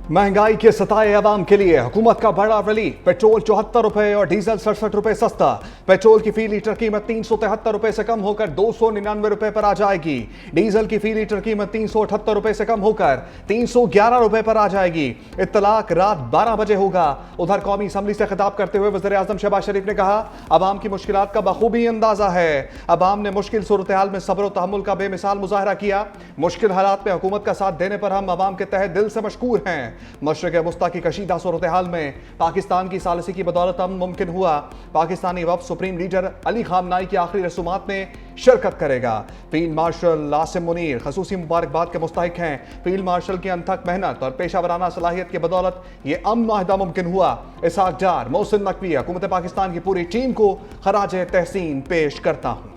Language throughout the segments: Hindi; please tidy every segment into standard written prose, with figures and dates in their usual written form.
महंगाई के सताए अवाम के लिए हुकूमत का बड़ा रिलीफ। पेट्रोल 74 रुपए और डीजल 67 रुपए सस्ता। पेट्रोल की फी लीटर कीमत 373 रुपए से कम होकर 299 रुपए पर आ जाएगी। डीजल की फी लीटर कीमत 378 रुपए से कम होकर 311 रुपए पर आ जाएगी। इत्तलाक रात 12 बजे होगा। उधर कौमी असम्बली से खिताब करते हुए वज़ीर आज़म शहबाज शरीफ ने कहा, अवाम की मुश्किलात का बखूबी अंदाजा है। अवाम ने मुश्किल सूरत हाल में सब्र और तहम्मुल का बेमिसाल मुजाहरा किया। मुश्किल हालात में हुकूमत का साथ देने पर हम अवाम के तहे दिल से मशकूर हैं। मशरिक़ वस्ता की कशीदा सूरत हाल में पाकिस्तान की सालिसी की बदौलत अमन मुमकिन हुआ। पाकिस्तानी वफ़द सुप्रीम लीडर अली खामनाई की आखिरी रसूमात में शिरकत करेगा। फील्ड मार्शल आसिम मुनीर खसूसी मुबारकबाद के मुस्तहिक हैं। फील्ड मार्शल की अनथक मेहनत और पेशावराना सलाहियत की बदौलत ये अमन माहिदा मुमकिन हुआ। इसहाक डार, मोहसिन नकवी, हुकूमत पाकिस्तान की पूरी टीम को खराज तहसीन पेश करता हूँ।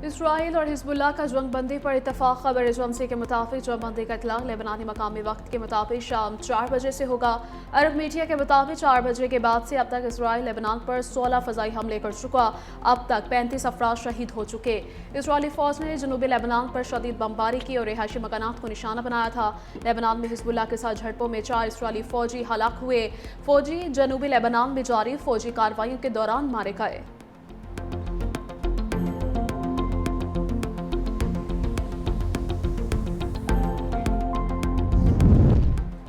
इसराइल और हिजबुल्लाह का जंगबंदी पर इत्तफाक। खबर एजेंसी के मुताबिक जंगबंदी का इतलाक लेबनानी मकामी वक्त के मुताबिक शाम 4 बजे से होगा। अरब मीडिया के मुताबिक 4 बजे के बाद से अब तक इसराइल लेबनान पर 16 फ़ज़ाई हमले कर चुका। अब तक 35 अफराद शहीद हो चुके। इसराइली फ़ौज ने जनूबी लेबनान पर शदीद बमबारी की और रिहायशी मकानात को निशाना बनाया था। लेबनान में हिजबुल्लाह के साथ झड़पों में 4 इसराइली फ़ौजी हलाक हुए। फ़ौजी जनूबी लेबनान में जारी फ़ौजी कार्रवाइयों के दौरान मारे गए।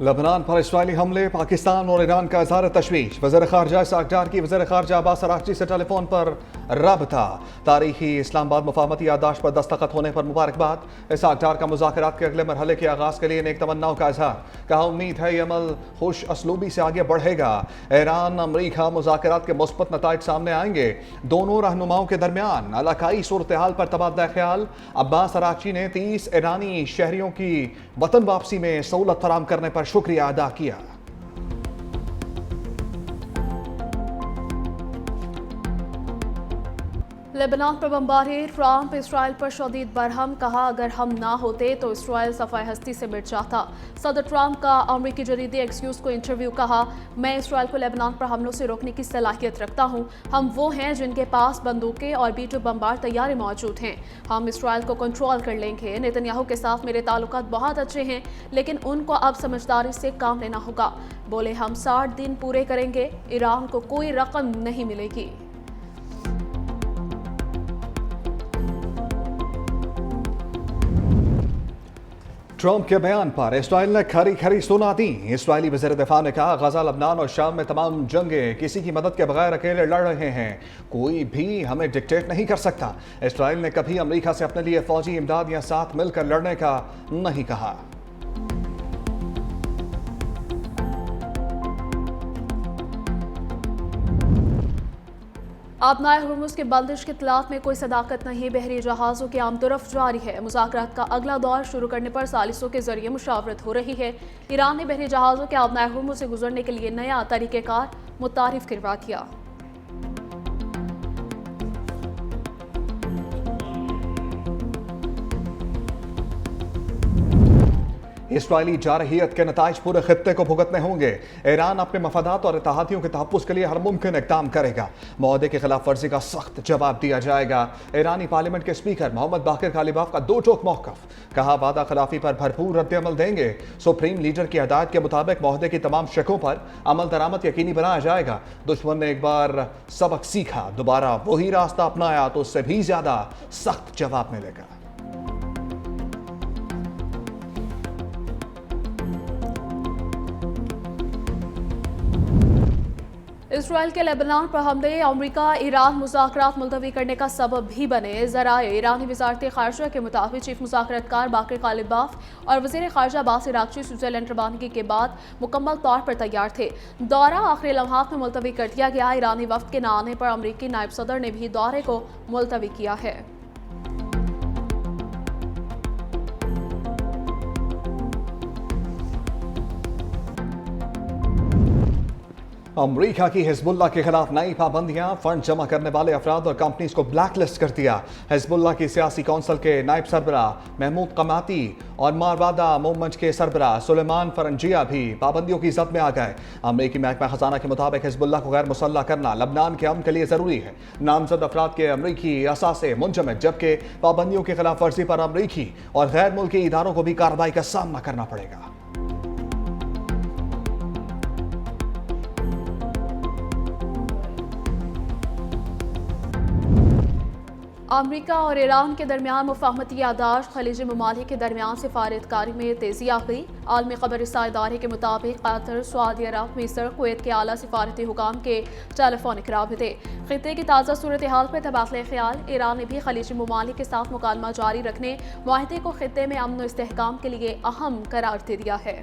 लबनान पर इस्राइली हमले, पाकिस्तान और ईरान का इज़हार तशवीश। वज़ीर ख़ारजा इसहाक डार की वज़ीर ख़ारजा अब्बास अराग़ची से टेलीफोन पर राबता। तारीखी इस्लामाबाद मुफाहमती याददाश्त पर दस्तखत होने पर मुबारकबाद। इसहाक डार का मुज़ाकरात के अगले मरहले के आगाज़ के लिए नेक तमन्नाओं का इज़हार। कहा, उम्मीद है ये अमल खुश असलूबी से आगे बढ़ेगा। ईरान अमरीका मुज़ाकरात के मुस्बत नताइज सामने आएंगे। दोनों रहनुमाओं के दरमियान इलाकाई सूरत हाल पर तबादला ख्याल। अब्बास अराग़ची ने 30 ईरानी शहरियों की वतन वापसी में सहूलत फराहम करने पर शुक्रिया अदा किया। लेबनान पर बमबारी। ट्रंप इसराइल पर शदीद बरहम। कहा, अगर हम ना होते तो इसराइल सफ़ाए हस्ती से मिट जाता। सदर ट्रंप का अमरीकी जरीदे एक्सक्यूज़ को इंटरव्यू। कहा, मैं इसराइल को लेबनान पर हमलों से रोकने की सलाहियत रखता हूँ। हम वो हैं जिनके पास बंदूकें और B-2 बमबार तैयारी मौजूद हैं। हम इसराइल को कंट्रोल कर लेंगे। नेतन्याहू के साथ मेरे ताल्लुकात बहुत अच्छे हैं, लेकिन उनको अब समझदारी से काम लेना होगा। बोले, हम 60 दिन पूरे करेंगे। ईरान को कोई रकम नहीं मिलेगी। ट्रंप के बयान पर इसराइल ने खरी खरी सुना दी। इसराइली वज़ीर दिफा ने कहा, गजा, लबनान और शाम में तमाम जंगें किसी की मदद के बगैर अकेले लड़ रहे हैं। कोई भी हमें डिक्टेट नहीं कर सकता। इसराइल ने कभी अमेरिका से अपने लिए फौजी इमदाद या साथ मिलकर लड़ने का नहीं कहा। आबनाए हुर्मुज़ के बंदिश के खिलाफ में कोई सदाकत नहीं। बहरी जहाज़ों की आमतरफ जारी है। मुज़ाकरात का अगला दौर शुरू करने पर सालिसों के जरिए मुशावरत हो रही है। ईरान ने बहरी जहाज़ों के आबनाए हुर्मुज़ से गुजरने के लिए नया तरीक़ेकार मुतारिफ करवा दिया। इसराइली जारहियत के नताइज पूरे खित्ते को भुगतने होंगे। ईरान अपने मफादात और इत्तेहादियों के तहफ़्फ़ुज़ के लिए हर मुमकिन इक़दाम करेगा। मुआहदे की खिलाफ वर्जी का सख्त जवाब दिया जाएगा। ईरानी पार्लियामेंट के स्पीकर मोहम्मद बाक़िर कालिबाफ का दो टोक मौक़िफ़। कहा, वादा खिलाफी पर भरपूर रद्द-ए-अमल देंगे। सुप्रीम लीडर की हदायत के मुताबिक मुआहदे की तमाम शकों पर अमल दरामद यकीनी बनाया जाएगा। दुश्मन ने एक बार सबक सीखा, दोबारा वही रास्ता अपनाया तो उससे भी ज़्यादा सख्त जवाब मिलेगा। इसराइल के लेबनान पर हमले अमेरिका ईरान मुज़ाकरात मुलतवी करने का सबब भी बने। ज़राए ईरानी वज़ारत ख़ारजा के मुताबिक चीफ मुज़ाकरतकार बाक़िर कालिबाफ और वज़ीर ख़ारजा अब्बास अराग़ची स्विट्ज़रलैंड रवानगी के बाद मुकम्मल तौर पर तैयार थे। दौरा आखिरी लम्हात में मुलतवी कर दिया गया। ईरानी वफ़द के न आने पर अमरीकी नायब सदर ने भी दौरे को मुलतवी किया है। अमरीका की हिजबुल्लाह के खिलाफ नई पाबंदियां, फंड जमा करने वाले अफराद और कंपनीज को ब्लैकलिस्ट कर दिया। हिजबुल्लाह की सियासी कौंसिल के नायब सरबरा महमूद कमाती और मारवादा मूवमेंट के सरबरा सुलेमान फरंजिया भी पाबंदियों की जद में आ गए। अमरीकी महकमा खजाना के मुताबिक हिजबुल्लाह को गैर मुसल्लह करना लबनान के अमन के लिए जरूरी है। नामजद अफराद के अमरीकी असासे मुंजमद, जबकि पाबंदियों की खिलाफ वर्जी पर अमरीकी और गैर मुल्की इदारों को भी कार्रवाई का सामना करना पड़ेगा। अमरीका और ईरान के दरमियान मुफाहमती यादाश्त खलीजी ममालिक के दरमियान सिफारतकारी में तेजी आ गई। आलमी खबर रसाई इदारे के मुताबिक कतर, सऊदी अरब, मिस्र, कुवैत के आला सिफारती हुकाम के टेलीफोनिक राबिते, खित्ते की ताज़ा सूरत हाल पर तबादला ख्याल। ईरान ने भी खलीजी ममालिक के साथ मुकालमा जारी रखने, माहिदे को खित्ते में अमन व इस्तेहकाम के लिए अहम करार दे दिया है।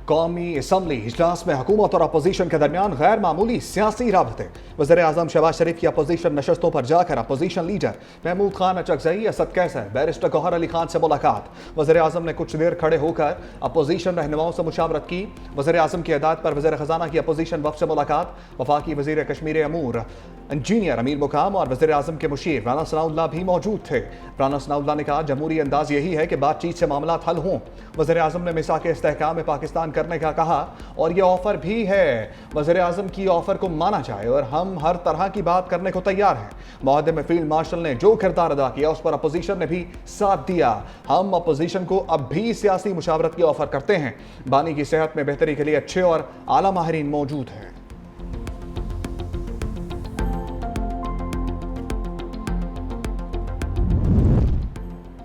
कौमी असम्बली इजलास में हुकूमत और अपोजिशन के दरमियान गैर मामूली सियासी राबते। वज़ीर आज़म शहबाज शरीफ की अपोजिशन नशस्तों पर जाकर opposition leader Mahmood Khan Achakzai, Asad Qaiser, barrister Gauhar Ali Khan से मुलाकात। वज़ीर आज़म ने कुछ देर खड़े होकर अपोजिशन रहनुमाओं से मुशावरत की। वज़ीर आज़म की हिदायत पर वज़ीर खजाना की अपोजिशन वफ़द से मुलाकात। वफाकी वज़ीर कश्मीर अमूर इंजीनियर अमीर मुकाम और वज़ीर आज़म के मुशीर राना सनाउल्लाह भी मौजूद थे। राना सनाउल्लाह ने कहा, जमहूरी अंदाज यही है कि बातचीत से मामला हल हों। वज़ीर आज़म ने मिसाक इस्तेहकाम में पाकिस्तान करने का कहा और यह ऑफर भी है। वज़ीर आज़म की ऑफर को माना जाए और हम हर तरह की बात करने को तैयार हैं। मुआहदे में फील्ड मार्शल ने जो किरदार अदा किया उस पर अपोजिशन ने भी साथ दिया। हम अपोजिशन को अब भी सियासी मुशावरत की ऑफर करते हैं। बानी की सेहत में बेहतरी के लिए अच्छे और आला माहिरीन मौजूद हैं।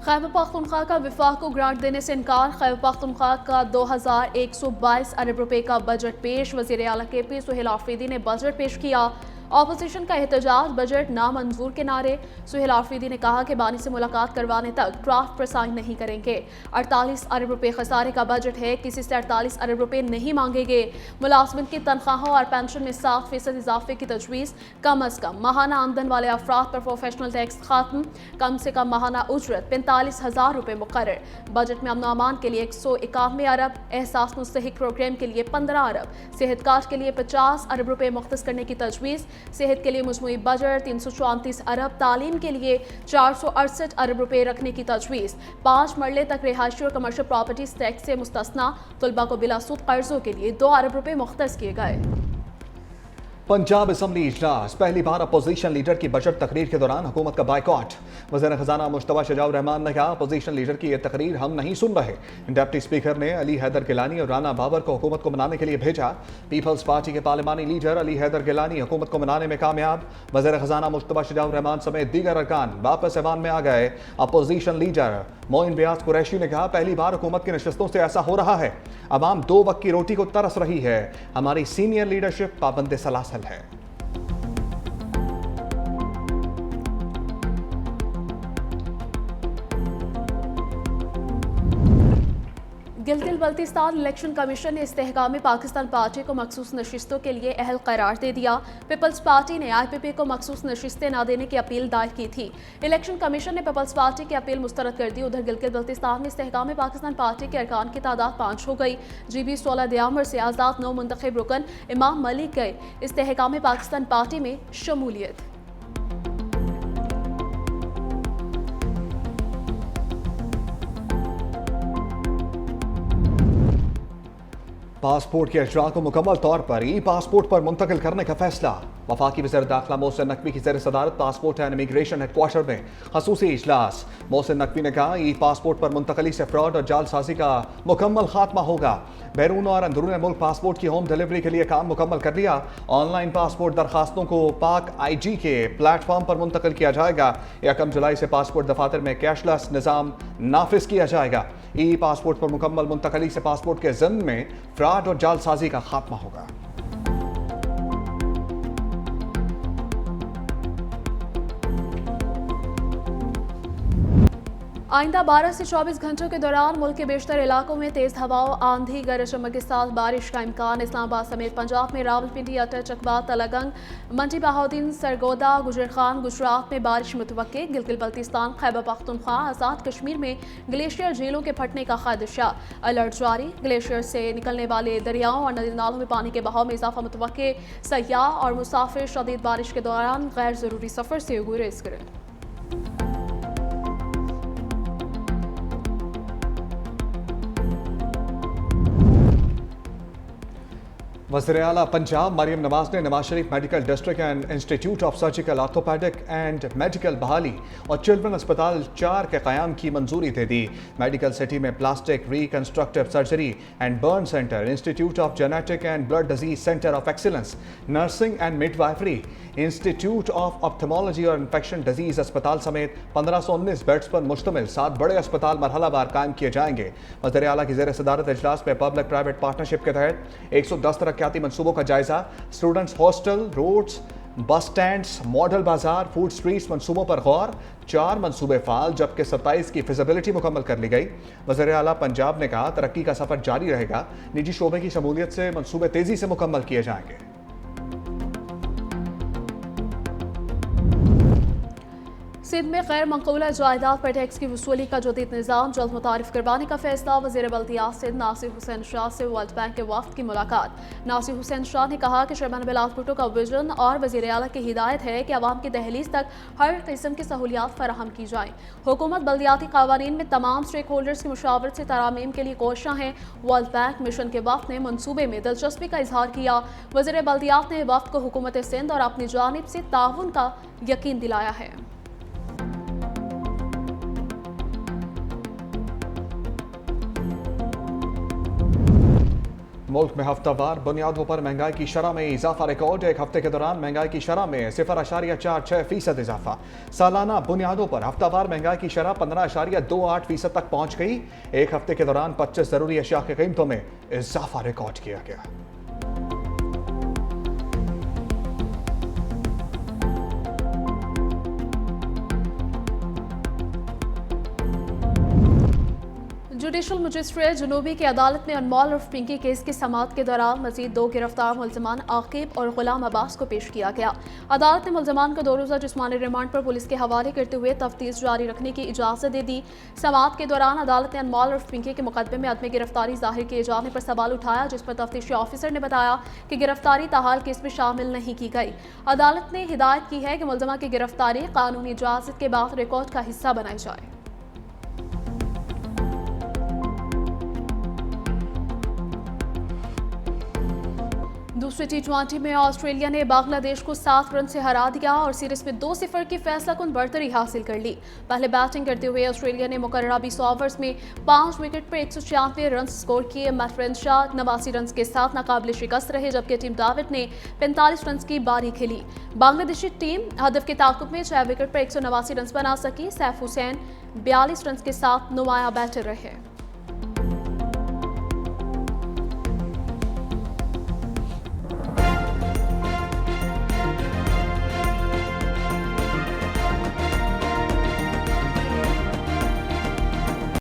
खैबर पख्तूनख्वा का विफाक को ग्रांट देने से इनकार। खैबर पख्तूनख्वा का 2122 अरब रुपए का बजट पेश। वज़ीर आला KP सुहेल आफरीदी ने बजट पेश किया। ऑपोजिशन का एहतजाज, बजट नामंजूर के नारे। सुहेल आफरीदी ने कहा कि बानी से मुलाकात करवाने तक ड्राफ्ट पर साइन नहीं करेंगे। 48 अरब रुपए खसारे का बजट है, किसी से 48 अरब रुपए नहीं मांगेंगे। मुलाजमिन की तनख्वाहों और पेंशन में 7% इजाफे की तजवीज़। कम अज कम माहाना आमदन वाले अफराद पर प्रोफेशनल टैक्स खत्म। कम से कम माहाना उजरत 45,000 रुपए मुकर्रर। बजट में अमन अमान के लिए 191 अरब, एहसास मुस्तहिक प्रोग्राम के लिए 15 अरब, सेहत कार्ड के लिए 50 अरब रुपए मुख्तस करने की तजवीज़। सेहत के लिए मजमूई बजट 334 अरब, तालीम के लिए 468 अरब रुपए रखने की तजवीज़। 5 मरले तक रिहायशी और कमर्शियल प्रॉपर्टीज टैक्स से मुस्तस्ना। तलबा को बिलासूद कर्जों के लिए 2 अरब रुपए मुख्तस किए गए। पंजाब असम्बली इजलास, पहली बार अपोजिशन लीडर की बजट तकरीर के दौरान हुकूमत का बाइकॉट। वज़ीर खजाना मुश्तबा शजाउर रहमान ने कहा, अपोजिशन लीडर की यह तकरीर हम नहीं सुन रहे। डिप्टी स्पीकर ने अली हैदर गिलानी और राना बाबर को हुकूमत को मनाने के लिए भेजा। पीपल्स पार्टी के पार्लिमानी लीडर अली हैदर गिलानी हुकूमत को मनाने में कामयाब। वज़ीर खजाना मुश्तबा शजाउर रहमान समेत दीगर अरकान वापस ऐवान में आ गए। अपोजिशन लीडर मोइन रियाज कुरैशी ने कहा, पहली बार हुकूमत की नशस्तों से ऐसा हो रहा है। अवाम 2 वक्त की रोटी को तरस रही है। हमारी सीनियर लीडरशिप पाबंद सलासल है। गिलगित बल्तिस्तान इलेक्शन कमीशन ने इस्तेहकाम पाकिस्तान पार्टी को मखसूस नशिस्तों के लिए अहल करार दे दिया। पीपल्स पार्टी ने IPP को मखसूस नशिस्तें न देने की अपील दायर की थी। इलेक्शन कमीशन ने पीपल्स पार्टी की अपील मुस्तरद कर दी। उधर गिलगित बल्तिस्तान में इस्तेहकाम पाकिस्तान पार्टी के अरकान की तादाद 5 हो गई। GB 16 दिसंबर से आज़ाद 9 मुंतखब रुकन इमाम मलिक गए इस्तेहकाम पाकिस्तान पार्टी में शमूलियत। पासपोर्ट के अजरा को मुकम्मल तौर पर पासपोर्ट पर मुंतकिल करने का फैसला। वफाकी वज़ीर दाखिला मोहसिन नकवी की ज़ेर सदारत पासपोर्ट एंड इमिग्रेशन हेडक्वार्टर में खसूसी इजलास। मोहसिन नकवी ने कहा, पासपोर्ट पर मुंतकली से फ्रॉड और जालसाजी का मुकम्मल खात्मा होगा। बैरून और अंदरून मुल्क पासपोर्ट की होम डिलीवरी के लिए काम मुकम्मल कर लिया। ऑनलाइन पासपोर्ट दरखास्तों को पाक IG के प्लेटफॉर्म पर मुंतकिल किया जाएगा। 1 जुलाई से पासपोर्ट दफातर में कैशलेस निज़ाम नाफिज किया जाएगा। पासपोर्ट पर मुकम्मल मुंतकली से पासपोर्ट के ज़िम्न में फ्रॉड और जालसाजी का खात्मा होगा। आइंदा 12 से 24 घंटों के दौरान मुल्क के बेशतर इलाकों में तेज हवाओं, आंधी, गरज चमक के साथ बारिश का इम्कान। इस्लामाबाद समेत पंजाब में रावलपिंडी, अटक, चकवा, तलगंग, मंडी बहाउद्दीन, सरगोदा, गुजरखान, गुजरात में बारिश मुतवक्के। गिलगित बल्तिस्तान, खैबर पख्तूनख्वा, आज़ाद कश्मीर में ग्लेशियर झीलों के फटने का खदशा। अलर्ट जारी। ग्लेशियर से निकलने वाले दरियाओं और नदी नालों में पानी के बहाव में इजाफा मुतवक्के। सयाह और मुसाफिर शदीद बारिश के दौरान गैर जरूरी सफर से गुरेज करें। वज़ीर-ए-आला पंजाब मरियम नवाज ने Nawaz Sharif medical district and institute of surgical orthopaedic and medical बहाली और चिल्ड्रन अस्पताल 4 के क़याम की मंजूरी दे दी। मेडिकल सिटी में plastic reconstructive surgery and burn centre, institute of genetic and blood disease centre of excellence, nursing and midwifery, institute of ophthalmology और इन्फेक्शन डिजीज अस्पताल समेत 1519 बेड्स पर मुश्तमिल 7 बड़े अस्पताल मरहलावार कायम किए जाएंगे। वज़ीर-ए-आला की ज़ेर सदारत इजलास में पब्लिक प्राइवेट पार्टनरशिप के तहत 110 तरक्याती मंसूबों का जायजा, students hostel, roads, bus stands, model बाजार, फूड स्ट्रीट्स मंसूबों पर गौर। 4 मंसूबे फाल जबकि 27 की फिजिबिलिटी मुकम्मल कर ली गई। वज़ीर-ए-आला पंजाब ने कहा, तरक्की का सफर जारी रहेगा, निजी शोबे की शमूलियत से मंसूबे तेजी से मुकम्मल किए जाएंगे। सिंध में गैर मंकूला जायदाद पर टैक्स की वसूली का जदीद निज़ाम जल्द मुतारिफ करवाने का फैसला। वज़ीर बल्दियात सिंध नासिर हुसैन शाह से वर्ल्ड बैंक के वफ्द की मुलाकात। नासिर हुसैन शाह ने कहा कि शहबान बिलाल भुट्टो का विजन और वज़ीर-ए-आला की हिदायत है कि आवाम की दहलीज तक हर किस्म की सहूलियात फराहम की जाएँ। हुकूमत बल्दियाती क़वानीन में तमाम स्टेक होल्डर्स की मुशावरत से तरामीम के लिए कोशियाँ हैं। वर्ल्ड बैंक मिशन के वफ्द ने मनसूबे में दिलचस्पी का इजहार किया। वज़ीर बल्दियात ने वफ्द को हुकूमत सिंध और अपनी जानिब से ताउन का यकीन दिलाया है। मुल्क में हफ्तावार बुनियादों पर महंगाई की शरह में इजाफा रिकॉर्ड। एक हफ्ते के दौरान महंगाई की शरह में 0.46% इजाफा। सालाना बुनियादों पर हफ्तावार महंगाई की शरह 15.28% तक पहुंच गई। एक हफ्ते के दौरान 25 जरूरी अशिया की कीमतों में इजाफा रिकॉर्ड किया गया। जुडिशल मजिस्ट्रेट जनूबी की अदालत में अनमोल और पिंकी केस की समाअत के दौरान मजीद 2 गिरफ्तार मुलजमान आकिब और गुलाम अब्बास को पेश किया गया। अदालत ने मुलजमान को 2 रोज़ा जिस्मानी रिमांड पर पुलिस के हवाले करते हुए तफ्तीश जारी रखने की इजाज़त दे दी। समाअत के दौरान अदालत ने अनमोल और पिंकी के मुकदमे में अदम गिरफ्तारी जाहिर किए जाने पर सवाल उठाया, जिस पर तफ्तीशी ऑफिसर ने बताया कि गिरफ्तारी ताहाल केस में शामिल नहीं की गई। अदालत ने हिदायत की है कि मुलजमा की गिरफ्तारी कानूनी इजाज़त के बाद रिकॉर्ड का हिस्सा बनाई जाए। दूसरे T20 में ऑस्ट्रेलिया ने बांग्लादेश को 7 रन से हरा दिया और सीरीज में 2-0 की फैसलाकुन बढ़तरी हासिल कर ली। पहले बैटिंग करते हुए ऑस्ट्रेलिया ने मुकर्ररा 20 ओवर्स में 5 विकेट पर 196 रन स्कोर किए। मैट रेनशा 89 रन के साथ नाकाबिल शिकस्त रहे, जबकि टीम डेविड ने 45 रन की बारी खेली। बांग्लादेशी टीम हदफ के ताकुब में 6 विकेट पर 189 रन बना सकी। सैफ हुसैन 42 रन के साथ नुमाया बैटर रहे।